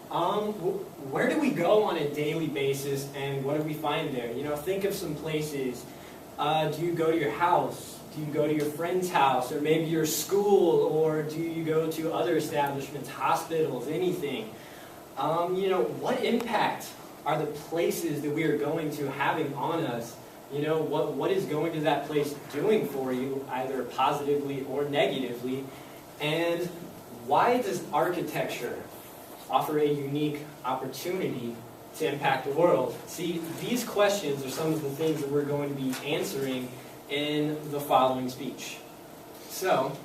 Where do we go on a daily basis, and what do we find there? You know, think of some places. Do you go to your house? Do you go to your friend's house, or maybe your school, or do you go to other establishments, hospitals, anything? You know, what impact are the places that we are going to having on us? You know, what is going to that place doing for you, either positively or negatively? And why does architecture offer a unique opportunity to impact the world? See, these questions are some of the things that we're going to be answering in the following speech. So,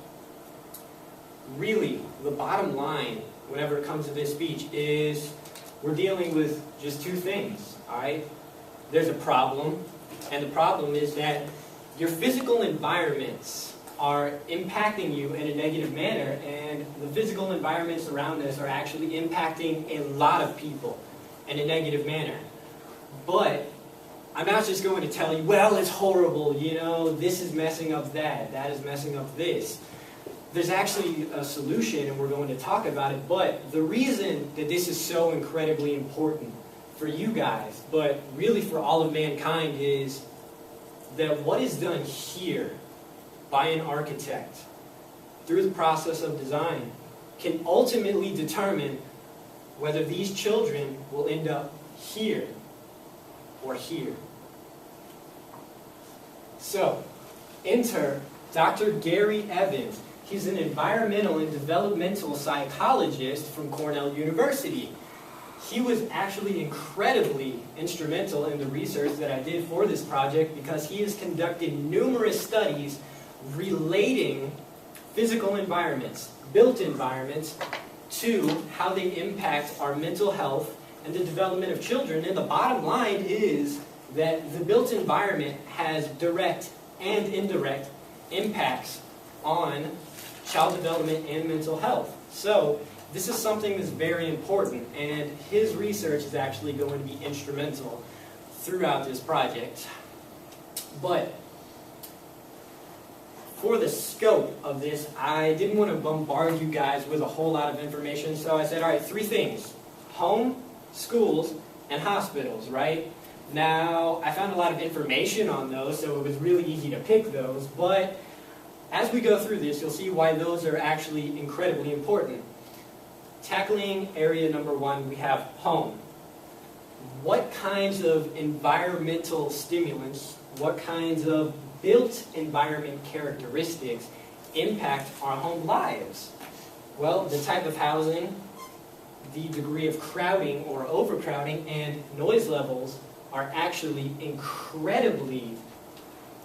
really, the bottom line, whenever it comes to this speech, is we're dealing with just two things, all right? There's a problem, and the problem is that your physical environments are impacting you in a negative manner, and the physical environments around us are actually impacting a lot of people in a negative manner. But I'm not just going to tell you, well, it's horrible, you know, this is messing up that, that is messing up this. There's actually a solution, and we're going to talk about it, but the reason that this is so incredibly important for you guys, but really for all of mankind, is that what is done here by an architect through the process of design can ultimately determine whether these children will end up here or here. So, enter Dr. Gary Evans. He's an environmental and developmental psychologist from Cornell University. He was actually incredibly instrumental in the research that I did for this project, because he has conducted numerous studies relating physical environments, built environments, to how they impact our mental health and the development of children. And the bottom line is that the built environment has direct and indirect impacts on child development and mental health. So this is something that's very important, and his research is actually going to be instrumental throughout this project. But for the scope of this, I didn't want to bombard you guys with a whole lot of information, so I said, all right, three things: home, schools, and hospitals, right? Now, I found a lot of information on those, so it was really easy to pick those, but as we go through this, you'll see why those are actually incredibly important. Tackling area number one, we have home. What kinds of environmental stimulants, what kinds of built environment characteristics impact our home lives? Well, the type of housing, the degree of crowding or overcrowding, and noise levels are actually incredibly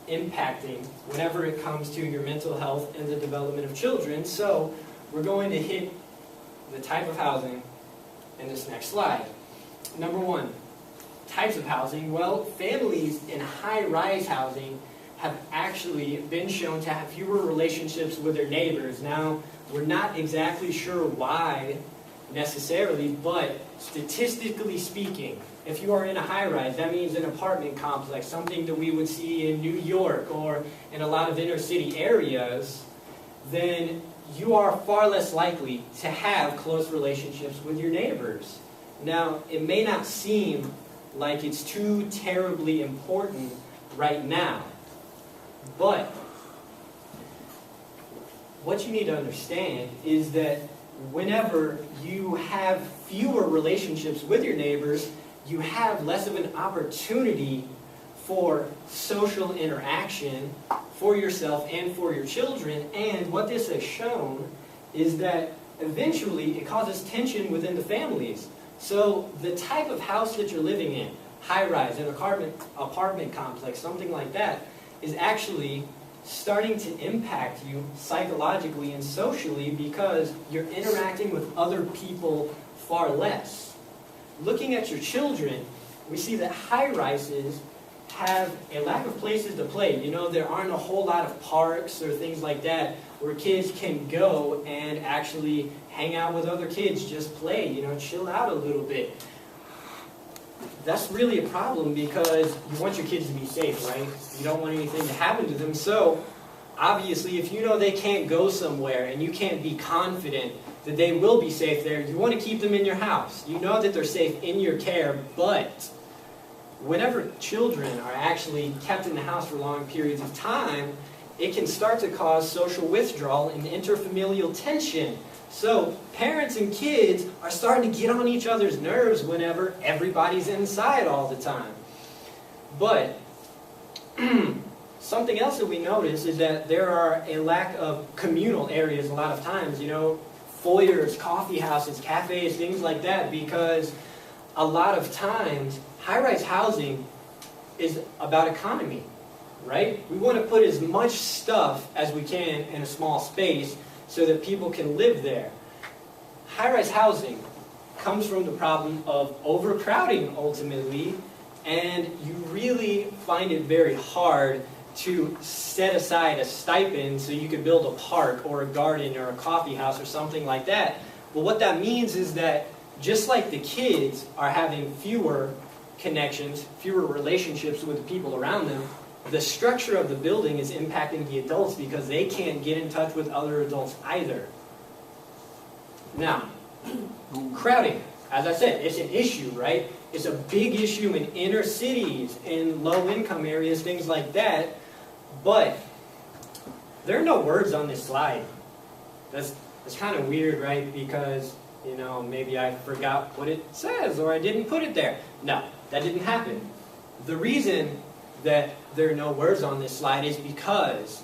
impacting whenever it comes to your mental health and the development of children. So we're going to hit the type of housing in this next slide. Number one, types of housing. Well, families in high-rise housing have actually been shown to have fewer relationships with their neighbors. Now, we're not exactly sure why necessarily, but statistically speaking, if you are in a high-rise, that means an apartment complex, something that we would see in New York or in a lot of inner-city areas, then you are far less likely to have close relationships with your neighbors. Now, it may not seem like it's too terribly important right now, but what you need to understand is that whenever you have fewer relationships with your neighbors, you have less of an opportunity for social interaction for yourself and for your children. And what this has shown is that eventually it causes tension within the families. So the type of house that you're living in, high-rise, an apartment complex, something like that, is actually starting to impact you psychologically and socially, because you're interacting with other people far less. Looking at your children, we see that high-rises have a lack of places to play. You know, there aren't a whole lot of parks or things like that where kids can go and actually hang out with other kids, just play, you know, chill out a little bit. That's really a problem, because you want your kids to be safe, right? You don't want anything to happen to them. So obviously, if you know they can't go somewhere and you can't be confident that they will be safe there, you want to keep them in your house. You know that they're safe in your care, but whenever children are actually kept in the house for long periods of time, it can start to cause social withdrawal and interfamilial tension. So parents and kids are starting to get on each other's nerves whenever everybody's inside all the time. But something else that we notice is that there are a lack of communal areas a lot of times, foyers, coffee houses, cafes, things like that, because a lot of times high-rise housing is about economy, right? We want to put as much stuff as we can in a small space so that people can live there. High-rise housing comes from the problem of overcrowding ultimately, and you really find it very hard to set aside a stipend so you could build a park or a garden or a coffee house or something like that. But what that means is that just like the kids are having fewer connections, fewer relationships with the people around them, the structure of the building is impacting the adults because they can't get in touch with other adults either. Now, crowding, as I said, it's an issue, right? It's a big issue in inner cities, in low-income areas, things like that. But there are no words on this slide. That's kind of weird, right? Because, maybe I forgot what it says or I didn't put it there. No, that didn't happen. The reason that there are no words on this slide is because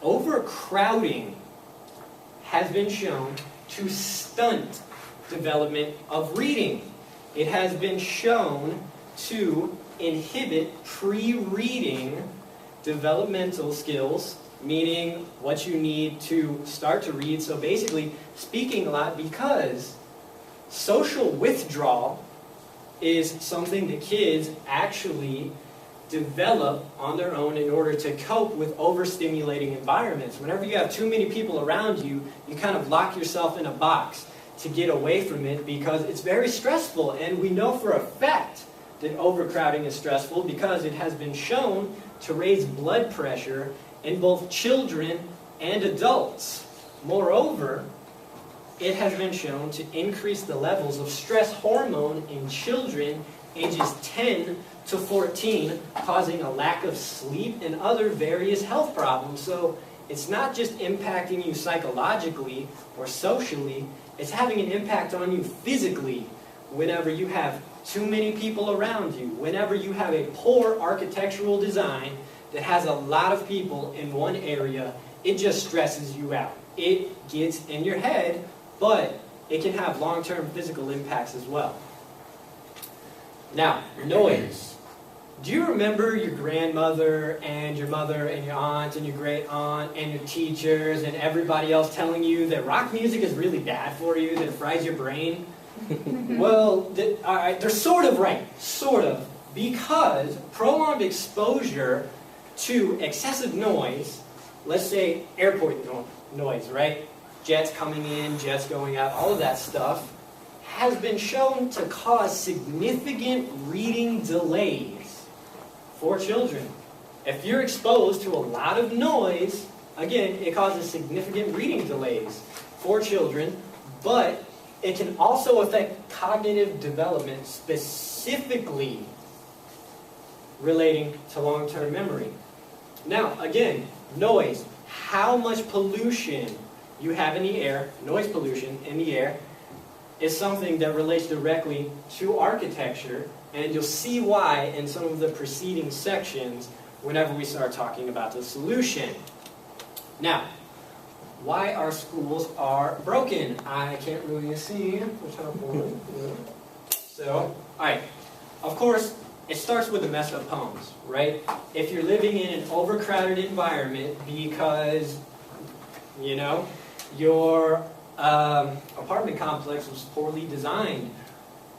overcrowding has been shown to stunt development of reading. It has been shown to inhibit pre-reading developmental skills, meaning what you need to start to read. So basically, speaking a lot, because social withdrawal is something that kids actually develop on their own in order to cope with overstimulating environments. Whenever you have too many people around you, you kind of lock yourself in a box to get away from it because it's very stressful. And we know for a fact that overcrowding is stressful because it has been shown to raise blood pressure in both children and adults. Moreover, it has been shown to increase the levels of stress hormone in children ages 10 to 14, causing a lack of sleep and other various health problems. So it's not just impacting you psychologically or socially, it's having an impact on you physically whenever you have too many people around you, whenever you have a poor architectural design that has a lot of people in one area, it just stresses you out. It gets in your head, but it can have long-term physical impacts as well. Now, noise. Do you remember your grandmother and your mother and your aunt and your great aunt and your teachers and everybody else telling you that rock music is really bad for you, that it fries your brain? Well, they're sort of right, sort of, because prolonged exposure to excessive noise, let's say airport noise, right? Jets coming in, jets going out, all of that stuff, has been shown to cause significant reading delays for children. If you're exposed to a lot of noise, again, it causes significant reading delays for children, but it can also affect cognitive development, specifically relating to long-term memory. Now, again, noise. How much pollution you have in the air, noise pollution in the air, is something that relates directly to architecture, and you'll see why in some of the preceding sections whenever we start talking about the solution. Now, why our schools are broken. I can't really see. So, alright. Of course, it starts with the messed up homes, right? If you're living in an overcrowded environment because, your apartment complex was poorly designed,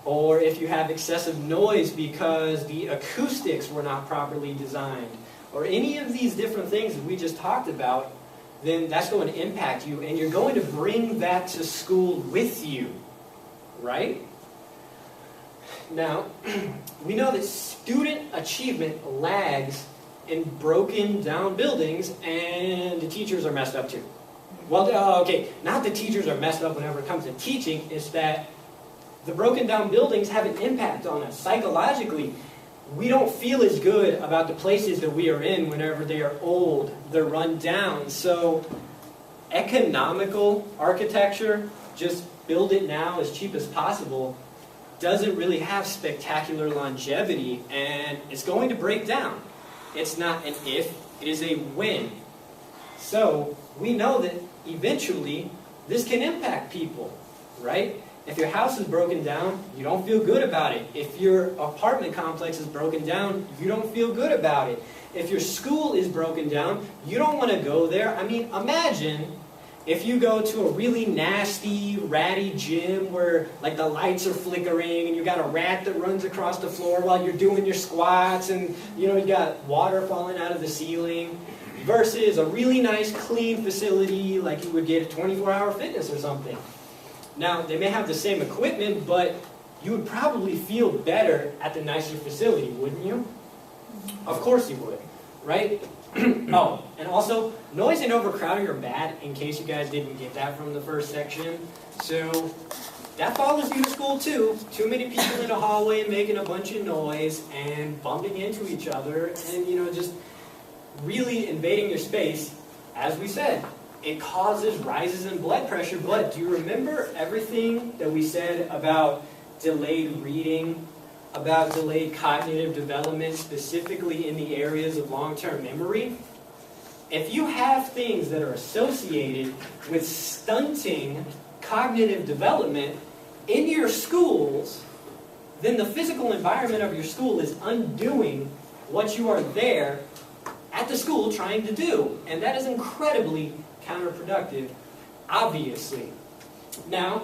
or if you have excessive noise because the acoustics were not properly designed, or any of these different things that we just talked about, then that's going to impact you, and you're going to bring that to school with you, right? Now, we know that student achievement lags in broken down buildings, and the teachers are messed up too. Well, okay, not the teachers are messed up whenever it comes to teaching, it's that the broken down buildings have an impact on us psychologically. We don't feel as good about the places that we are in whenever they are old, they're run down. So economical architecture, just build it now as cheap as possible, doesn't really have spectacular longevity, and it's going to break down. It's not an if, it is a when. So we know that eventually this can impact people, right? If your house is broken down, you don't feel good about it. If your apartment complex is broken down, you don't feel good about it. If your school is broken down, you don't want to go there. I mean, imagine if you go to a really nasty, ratty gym where like the lights are flickering and you got a rat that runs across the floor while you're doing your squats, and you got water falling out of the ceiling, versus a really nice, clean facility like you would get at 24-Hour Fitness or something. Now, they may have the same equipment, but you would probably feel better at the nicer facility, wouldn't you? Of course you would, right? Oh, and also, noise and overcrowding are bad, in case you guys didn't get that from the first section. So, that follows you to school too. Too many people in a hallway making a bunch of noise and bumping into each other and, just really invading your space. As we said, it causes rises in blood pressure, but do you remember everything that we said about delayed reading, about delayed cognitive development, specifically in the areas of long-term memory? If you have things that are associated with stunting cognitive development in your schools, then the physical environment of your school is undoing what you are there at the school trying to do. And that is incredibly counterproductive, obviously. Now,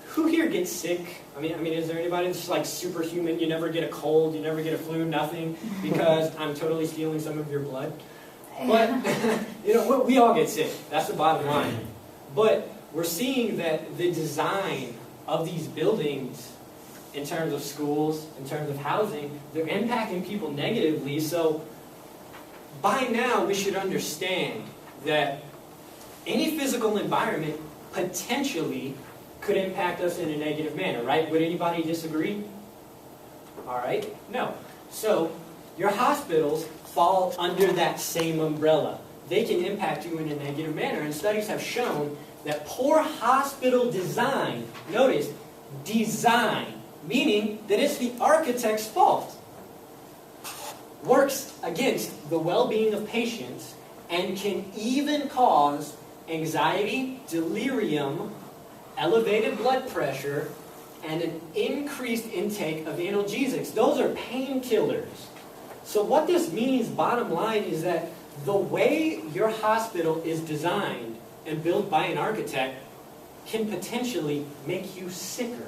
who here gets sick? I mean, is there anybody that's like superhuman? You never get a cold, you never get a flu, nothing, because I'm totally stealing some of your blood. But, we all get sick. That's the bottom line. But we're seeing that the design of these buildings, in terms of schools, in terms of housing, they're impacting people negatively. So by now, we should understand that any physical environment potentially could impact us in a negative manner, right? Would anybody disagree? All right, no. So your hospitals fall under that same umbrella. They can impact you in a negative manner, and studies have shown that poor hospital design, notice, design, meaning that it's the architect's fault, works against the well-being of patients and can even cause anxiety, delirium, elevated blood pressure, and an increased intake of analgesics. Those are painkillers. So what this means, bottom line, is that the way your hospital is designed and built by an architect can potentially make you sicker.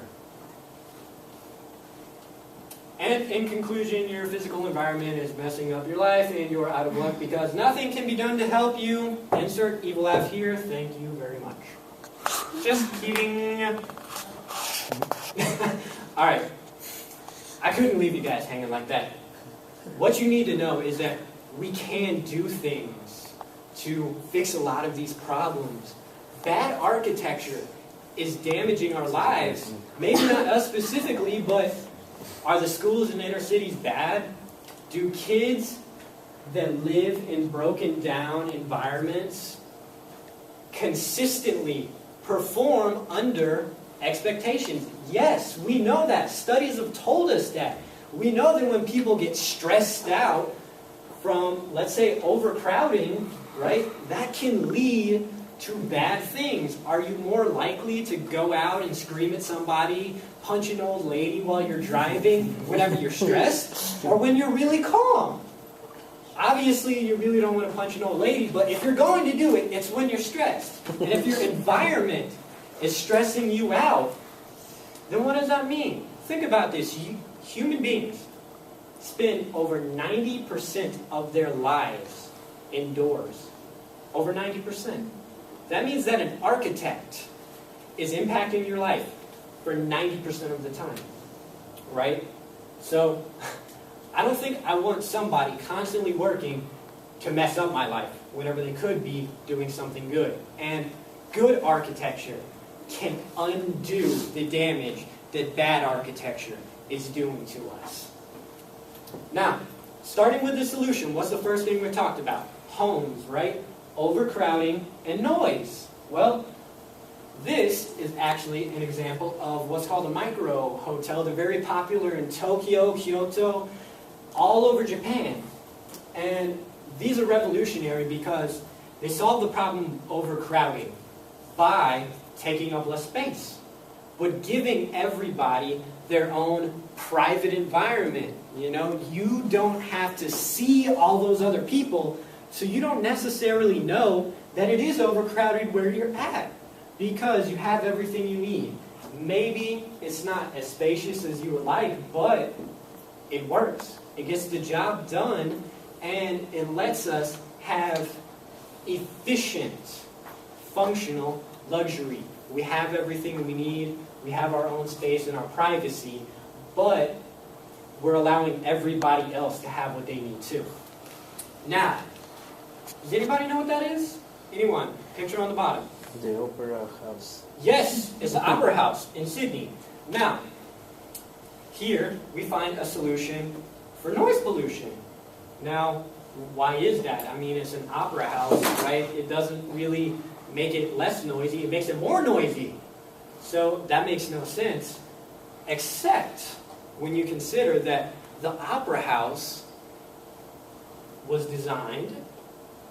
And in conclusion, your physical environment is messing up your life and you're out of luck because nothing can be done to help you. Insert evil laugh here. Thank you very much. Just kidding. All right. I couldn't leave you guys hanging like that. What you need to know is that we can do things to fix a lot of these problems. Bad architecture is damaging our lives. Maybe not us specifically, but are the schools in inner cities bad? Do kids that live in broken down environments consistently perform under expectations? Yes, we know that. Studies have told us that. We know that when people get stressed out from, let's say, overcrowding, right, that can lead to bad things. Are you more likely to go out and scream at somebody, punch an old lady while you're driving whenever you're stressed, or when you're really calm? Obviously, you really don't want to punch an old lady, but if you're going to do it, it's when you're stressed. And if your environment is stressing you out, then what does that mean? Think about this. Human beings spend over 90% of their lives indoors. Over 90%. That means that an architect is impacting your life for 90% of the time. Right? So, I don't think I want somebody constantly working to mess up my life whenever they could be doing something good. And good architecture can undo the damage that bad architecture is doing to us. Now, starting with the solution, what's the first thing we talked about? Homes, right? Overcrowding and noise. Well, this is actually an example of what's called a micro hotel. They're very popular in Tokyo, Kyoto, all over Japan. And these are revolutionary because they solve the problem of overcrowding by taking up less space, but giving everybody their own private environment. You know, you don't have to see all those other people, so you don't necessarily know that it is overcrowded where you're at, because you have everything you need. Maybe it's not as spacious as you would like, but it works. It gets the job done, and it lets us have efficient, functional luxury. We have everything we need. We have our own space and our privacy, but we're allowing everybody else to have what they need too. Now, does anybody know what that is? Anyone? Picture on the bottom. The Opera House. Yes, it's the Opera House in Sydney. Now, here we find a solution for noise pollution. Now, why is that? I mean, it's an opera house, right? It doesn't really make it less noisy. It makes it more noisy. So that makes no sense, except when you consider that the opera house was designed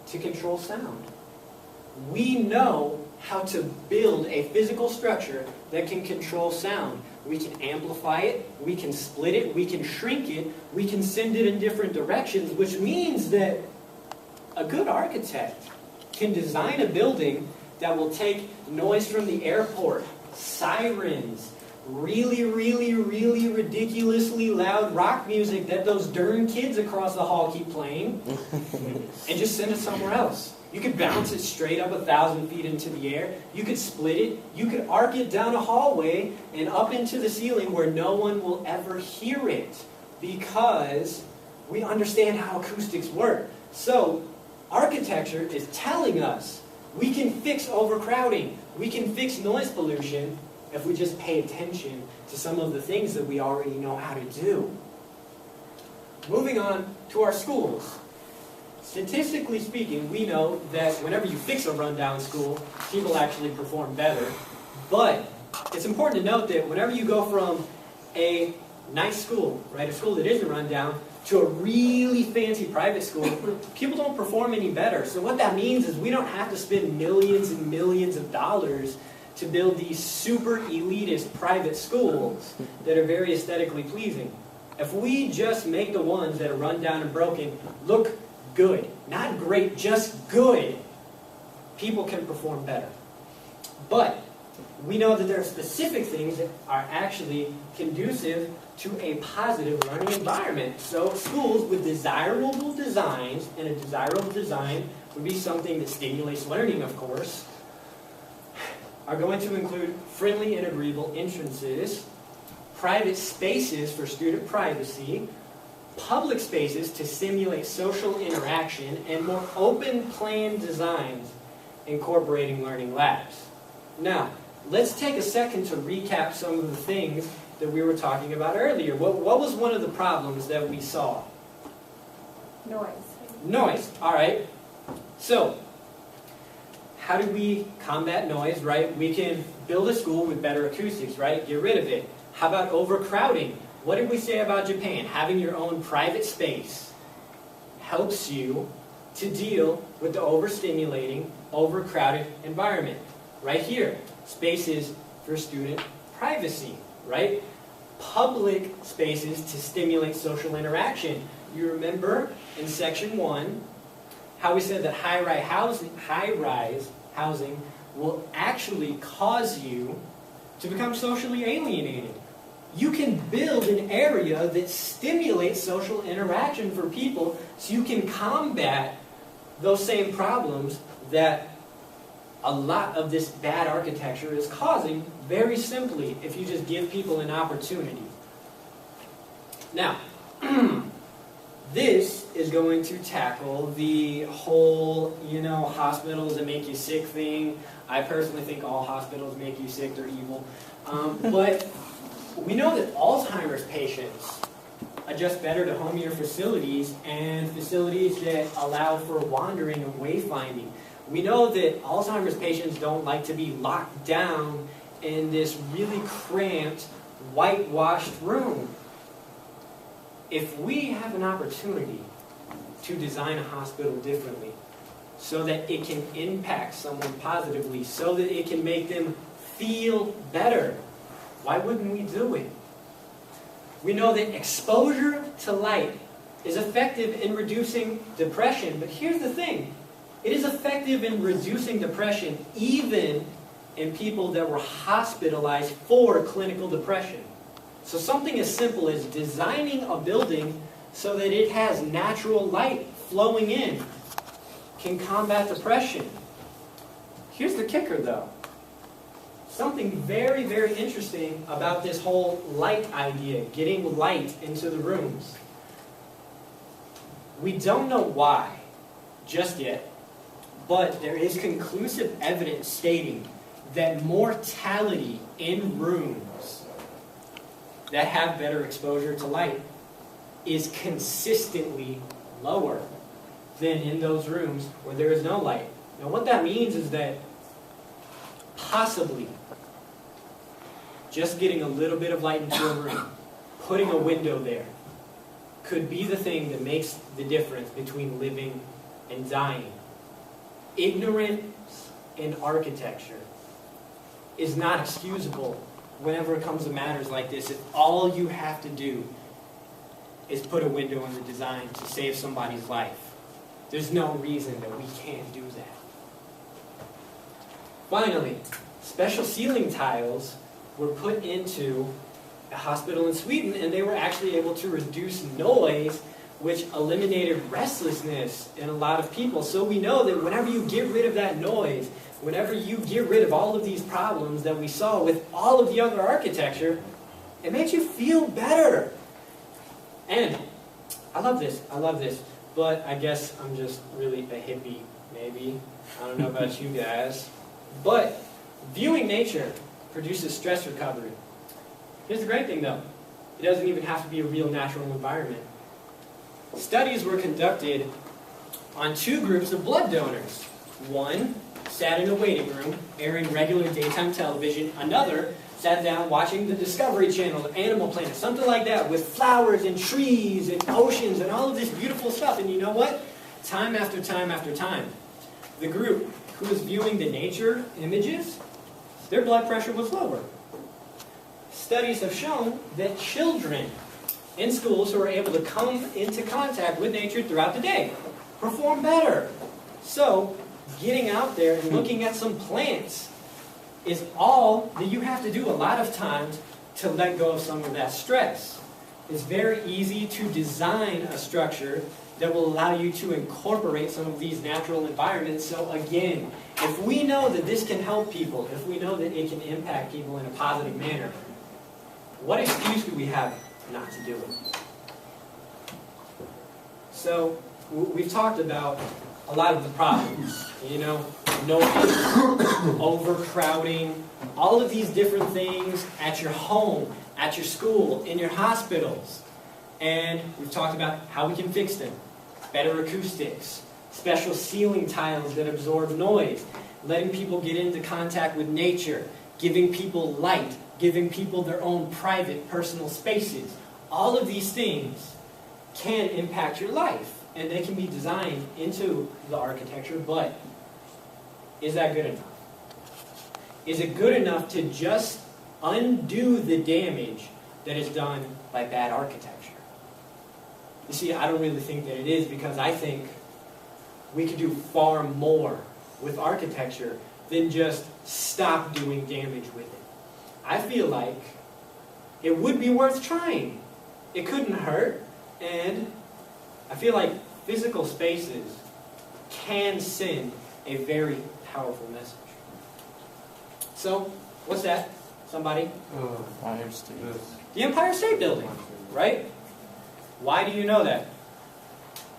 to control sound. We know how to build a physical structure that can control sound. We can amplify it, we can split it, we can shrink it, we can send it in different directions, which means that a good architect can design a building that will take noise from the airport, sirens, really, really, really ridiculously loud rock music that those darn kids across the hall keep playing, and just send it somewhere else. You could bounce it straight up 1,000 feet into the air. You could split it. You could arc it down a hallway and up into the ceiling where no one will ever hear it, because we understand how acoustics work. So architecture is telling us we can fix overcrowding. We can fix noise pollution if we just pay attention to some of the things that we already know how to do. Moving on to our schools. Statistically speaking, we know that whenever you fix a rundown school, people actually perform better. But it's important to note that whenever you go from a nice school, right, a school that isn't run down, to a really fancy private school, people don't perform any better. So what that means is we don't have to spend millions and millions of dollars to build these super elitist private schools that are very aesthetically pleasing. If we just make the ones that are run down and broken look good, not great, just good, people can perform better. But we know that there are specific things that are actually conducive to a positive learning environment. So schools with desirable designs, and a desirable design would be something that stimulates learning, of course, are going to include friendly and agreeable entrances, private spaces for student privacy, public spaces to simulate social interaction, and more open plan designs incorporating learning labs. Now, let's take a second to recap some of the things that we were talking about earlier. What was one of the problems that we saw? Noise. Noise, all right. So, how do we combat noise, right? We can build a school with better acoustics, right? Get rid of it. How about overcrowding? What did we say about Japan? Having your own private space helps you to deal with the overstimulating, overcrowded environment. Right here, spaces for student privacy, right? Public spaces to stimulate social interaction. You remember in section 1 how we said that high-rise housing will actually cause you to become socially alienated. You can build an area that stimulates social interaction for people so you can combat those same problems that a lot of this bad architecture is causing very simply if you just give people an opportunity. Now, this is going to tackle the whole, hospitals that make you sick thing. I personally think all hospitals make you sick, they're evil. But we know that Alzheimer's patients adjust better to homier facilities and facilities that allow for wandering and wayfinding. We know that Alzheimer's patients don't like to be locked down in this really cramped, whitewashed room. If we have an opportunity to design a hospital differently so that it can impact someone positively, so that it can make them feel better, why wouldn't we do it? We know that exposure to light is effective in reducing depression, but here's the thing. It is effective in reducing depression even in people that were hospitalized for clinical depression. So something as simple as designing a building so that it has natural light flowing in can combat depression. Here's the kicker though. Something very, very interesting about this whole light idea, getting light into the rooms. We don't know why just yet, but there is conclusive evidence stating that mortality in rooms that have better exposure to light is consistently lower than in those rooms where there is no light. Now what that means is that possibly just getting a little bit of light into a room, putting a window there, could be the thing that makes the difference between living and dying. Ignorance in architecture is not excusable whenever it comes to matters like this. If all you have to do is put a window in the design to save somebody's life, there's no reason that we can't do that. Finally, special ceiling tiles were put into a hospital in Sweden, and they were actually able to reduce noise, which eliminated restlessness in a lot of people. So we know that whenever you get rid of that noise, whenever you get rid of all of these problems that we saw with all of the other architecture, it makes you feel better. And I love this, but I guess I'm just really a hippie, maybe. I don't know about you guys. But viewing nature produces stress recovery. Here's the great thing though. It doesn't even have to be a real natural environment. Studies were conducted on 2 groups of blood donors. One sat in a waiting room, airing regular daytime television. Another sat down watching the Discovery Channel, Animal Planet, something like that, with flowers and trees and oceans and all of this beautiful stuff. And you know what? Time after time after time, the group who was viewing the nature images, their blood pressure was lower. Studies have shown that children in schools who are able to come into contact with nature throughout the day perform better. So, getting out there and looking at some plants is all that you have to do a lot of times to let go of some of that stress. It's very easy to design a structure that will allow you to incorporate some of these natural environments. So again, if we know that this can help people, if we know that it can impact people in a positive manner, what excuse do we have not to do it? So we've talked about a lot of the problems, noise, overcrowding, all of these different things at your home, at your school, in your hospitals. And we've talked about how we can fix them. Better acoustics, special ceiling tiles that absorb noise, letting people get into contact with nature, giving people light, giving people their own private, personal spaces. All of these things can impact your life, and they can be designed into the architecture, but is that good enough? Is it good enough to just undo the damage that is done by bad architecture? You see, I don't really think that it is, because I think we could do far more with architecture than just stop doing damage with it. I feel like it would be worth trying. It couldn't hurt, and I feel like physical spaces can send a very powerful message. So, what's that? Somebody? Empire State. The Empire State Building, right? Why do you know that?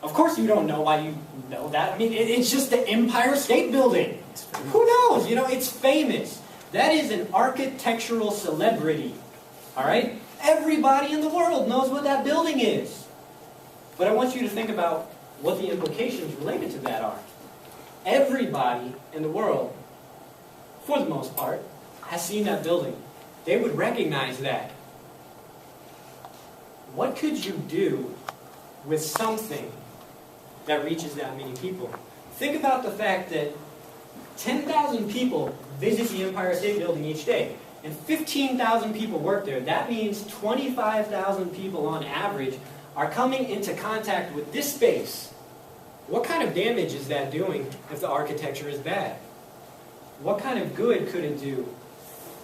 Of course you don't know why you know that. I mean, it's just the Empire State Building. Who knows? You know, it's famous. That is an architectural celebrity. All right? Everybody in the world knows what that building is. But I want you to think about what the implications related to that are. Everybody in the world, for the most part, has seen that building. They would recognize that. What could you do with something that reaches that many people? Think about the fact that 10,000 people visit the Empire State Building each day, and 15,000 people work there. That means 25,000 people on average are coming into contact with this space. What kind of damage is that doing if the architecture is bad? What kind of good could it do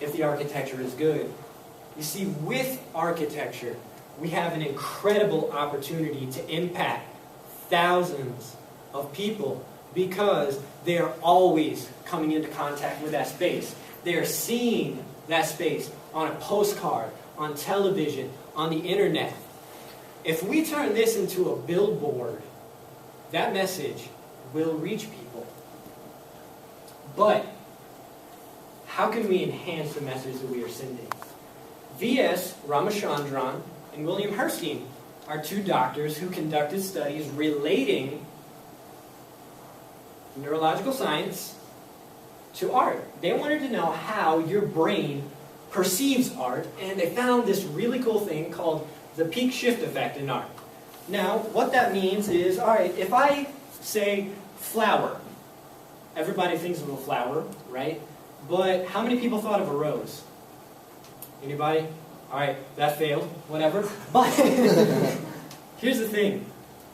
if the architecture is good? You see, with architecture, we have an incredible opportunity to impact thousands of people because they are always coming into contact with that space. They are seeing that space on a postcard, on television, on the internet. If we turn this into a billboard, that message will reach people. But how can we enhance the message that we are sending? V.S. Ramachandran and William Herstein are two doctors who conducted studies relating neurological science to art. They wanted to know how your brain perceives art, and they found this really cool thing called the peak shift effect in art. Now, what that means is, all right, if I say flower, everybody thinks of a flower, right? But how many people thought of a rose? Anybody? All right, that failed, whatever. But here's the thing.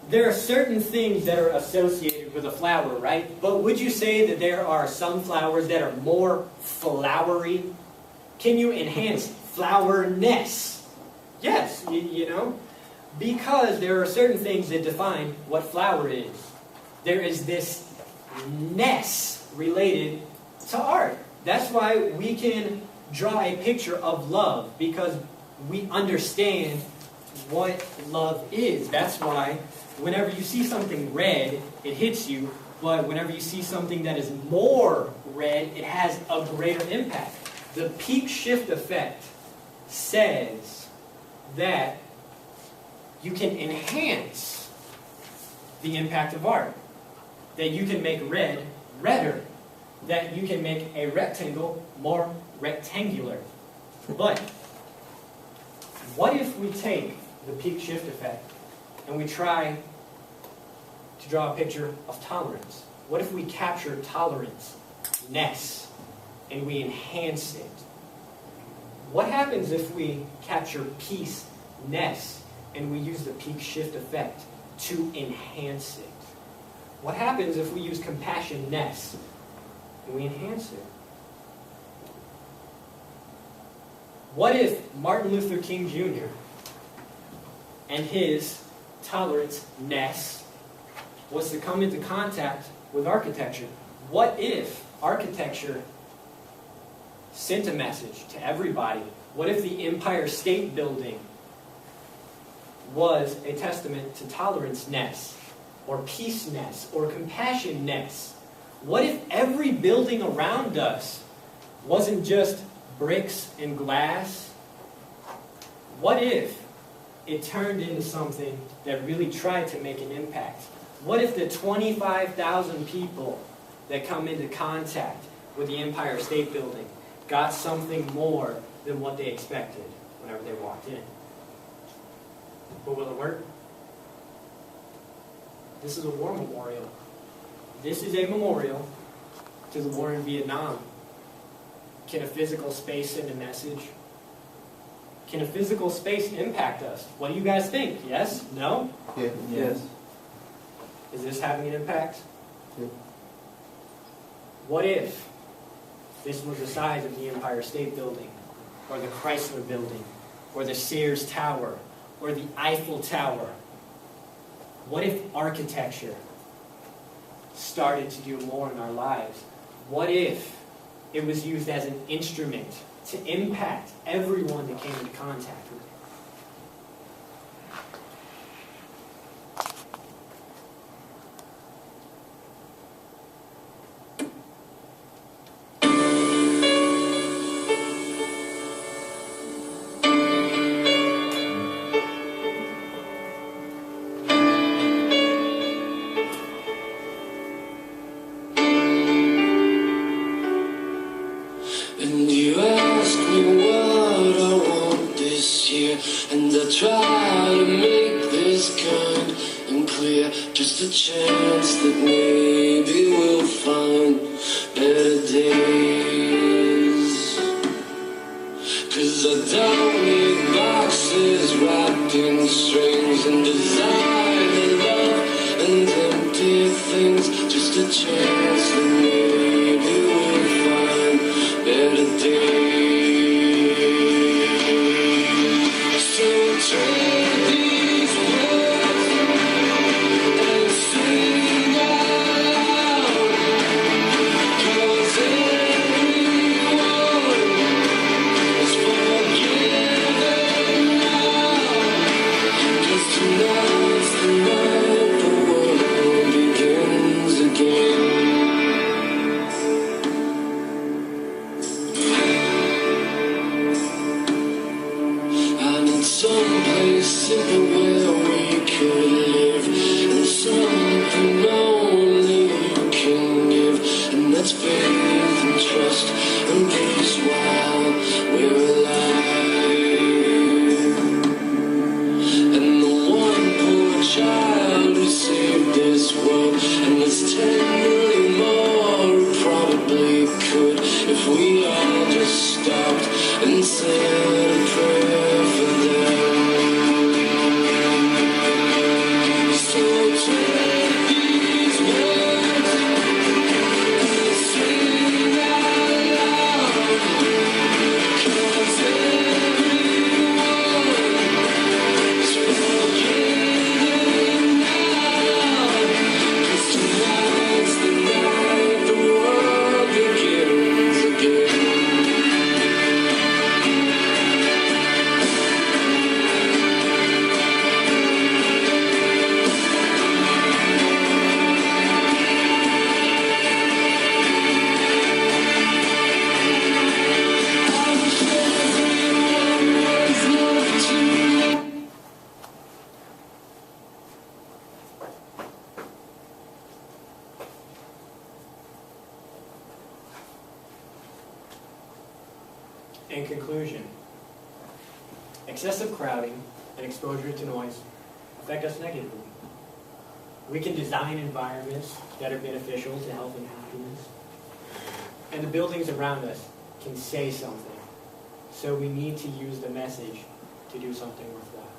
There are certain things that are associated with a flower, right? But would you say that there are some flowers that are more flowery? Can you enhance flowerness? Yes, you know? Because there are certain things that define what flower is. There is this ness related to art. That's why we can draw a picture of love, because we understand what love is. That's why whenever you see something red, it hits you, but whenever you see something that is more red, it has a greater impact. The peak shift effect says that you can enhance the impact of art, that you can make red redder, that you can make a rectangle more rectangular. But what if we take the peak shift effect and we try to draw a picture of tolerance? What if we capture tolerance-ness and we enhance it? What happens if we capture peace-ness and we use the peak shift effect to enhance it? What happens if we use compassion-ness and we enhance it? What if Martin Luther King Jr. and his tolerance-ness was to come into contact with architecture? What if architecture sent a message to everybody? What if the Empire State Building was a testament to tolerance-ness, or peace-ness, or compassion-ness? What if every building around us wasn't just bricks and glass? What if it turned into something that really tried to make an impact? What if the 25,000 people that come into contact with the Empire State Building got something more than what they expected whenever they walked in? But will it work? This is a war memorial. This is a memorial to the war in Vietnam. Can a physical space send a message? Can a physical space impact us? What do you guys think? Yes? No? Yeah. Yes. Is this having an impact? Yep. What if this was the size of the Empire State Building, or the Chrysler Building, or the Sears Tower, or the Eiffel Tower? What if architecture started to do more in our lives? What if it was used as an instrument to impact everyone that came into contact with it? this year, and I try to make this kind and clear. Just a chance that maybe we'll find better days. 'Cause I don't need boxes wrapped in strings and designer love and empty things. Just a chance that maybe we'll find better days. So trade these words and sing out loud, 'cause everyone is forgiven now. 'Cause tonight's the night the world begins again. I need someplace simple where we could live, and something only you can give, and that's faith and trust and peace while we're alive. And the one poor child who saved this world, and there's 10 million more who probably could, if we all just stopped and said a prayer for them. So take these words and sing out loud, 'cause everyone is forgiven now. 'Cause tonight's the night the world begins again. In conclusion, excessive crowding and exposure to noise affect us negatively. We can design environments that are beneficial to health and happiness, and the buildings around us can say something. So we need to use the message to do something worthwhile.